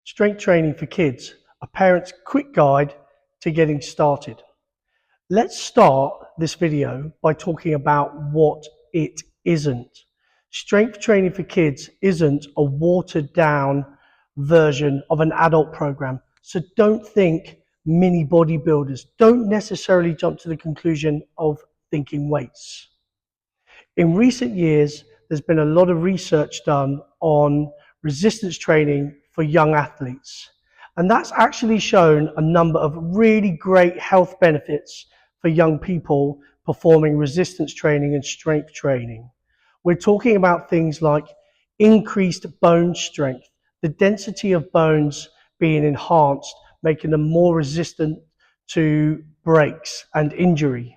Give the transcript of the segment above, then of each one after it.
Strength training for kids, a parent's quick guide to getting started. Let's start this video by talking about what it isn't. Strength training for kids isn't a watered down version of an adult program. So don't think mini bodybuilders. Don't necessarily jump to the conclusion of thinking weights. In recent years, there's been a lot of research done on resistance training for young athletes. And that's actually shown a number of really great health benefits for young people performing resistance training and strength training. We're talking about things like increased bone strength, the density of bones being enhanced, making them more resistant to breaks and injury.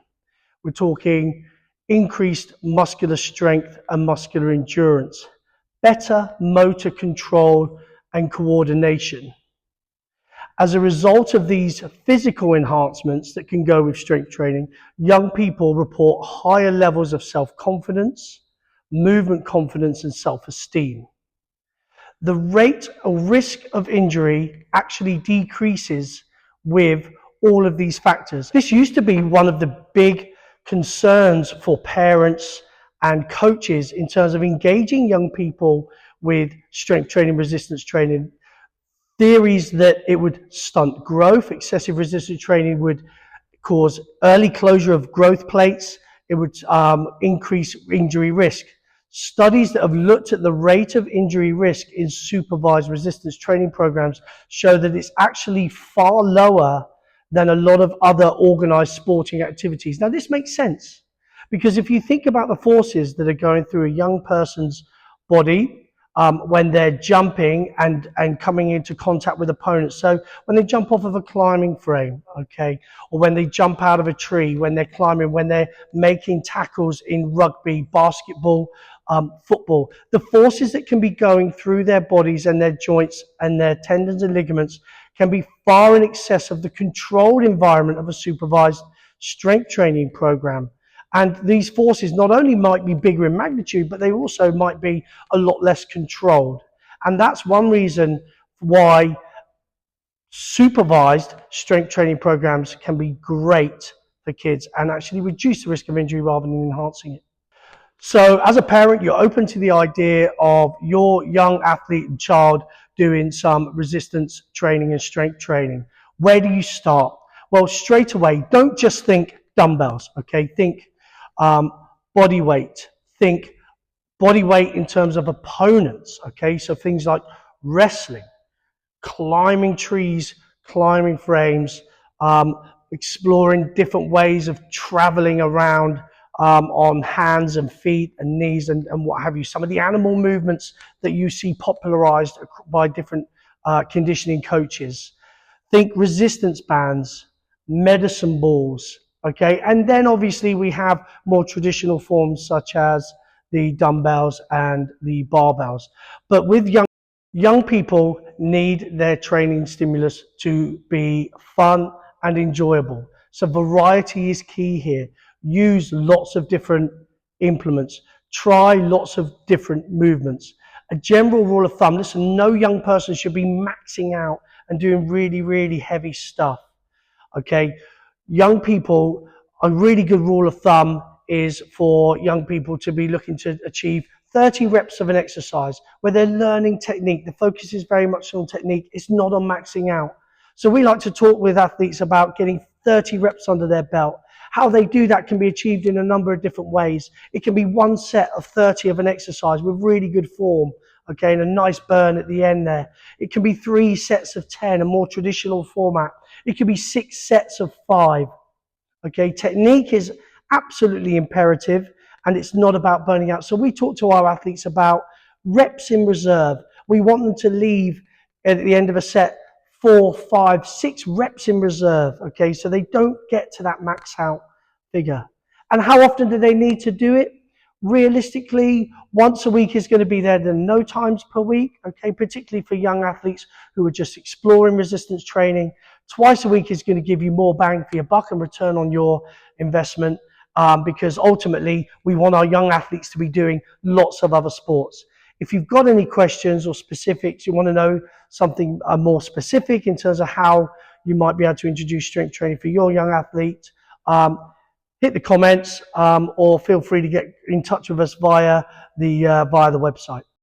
We're talking increased muscular strength and muscular endurance, better motor control and coordination. As a result of these physical enhancements that can go with strength training, young people report higher levels of self-confidence, movement confidence, and self-esteem. The rate or risk of injury actually decreases with all of these factors. This used to be one of the big concerns for parents and coaches in terms of engaging young people with strength training, resistance training. Theories that it would stunt growth, excessive resistance training would cause early closure of growth plates, it would increase injury risk. Studies that have looked at the rate of injury risk in supervised resistance training programs show that it's actually far lower than a lot of other organized sporting activities. Now, this makes sense because if you think about the forces that are going through a young person's body when they're jumping and coming into contact with opponents. So when they jump off of a climbing frame, okay, or when they jump out of a tree, when they're climbing, when they're making tackles in rugby, basketball, football, the forces that can be going through their bodies and their joints and their tendons and ligaments can be far in excess of the controlled environment of a supervised strength training program. And these forces not only might be bigger in magnitude, but they also might be a lot less controlled. And that's one reason why supervised strength training programs can be great for kids and actually reduce the risk of injury rather than enhancing it. So as a parent, you're open to the idea of your young athlete and child doing some resistance training and strength training. Where do you start? Well, straight away, don't just think dumbbells, okay? Think body weight. Think body weight in terms of opponents, okay? So things like wrestling, climbing trees, climbing frames, exploring different ways of traveling around on hands and feet and knees and what have you. Some of the animal movements that you see popularized by different conditioning coaches. Think resistance bands, medicine balls, okay? And then obviously we have more traditional forms such as the dumbbells and the barbells. But with young people need their training stimulus to be fun and enjoyable. So variety is key here. Use lots of different implements. Try lots of different movements. A general rule of thumb, listen, no young person should be maxing out and doing really, really heavy stuff, okay? Young people, a really good rule of thumb is for young people to be looking to achieve 30 reps of an exercise where they're learning technique. The focus is very much on technique. It's not on maxing out. So we like to talk with athletes about getting 30 reps under their belt. How they do that can be achieved in a number of different ways. It can be one set of 30 of an exercise with really good form, okay, and a nice burn at the end there. It can be 3 sets of 10, a more traditional format. It can be 6 sets of 5, okay. Technique is absolutely imperative and it's not about burning out. So we talk to our athletes about reps in reserve. We want them to leave at the end of a set 4, 5, 6 reps in reserve, okay, so they don't get to that max out figure. And how often do they need to do it? Realistically, once a week is going to be there, then no times per week, okay, particularly for young athletes who are just exploring resistance training. Twice a week is going to give you more bang for your buck and return on your investment because ultimately we want our young athletes to be doing lots of other sports. If you've got any questions or specifics, you want to know something more specific in terms of how you might be able to introduce strength training for your young athlete, hit the comments or feel free to get in touch with us via the website.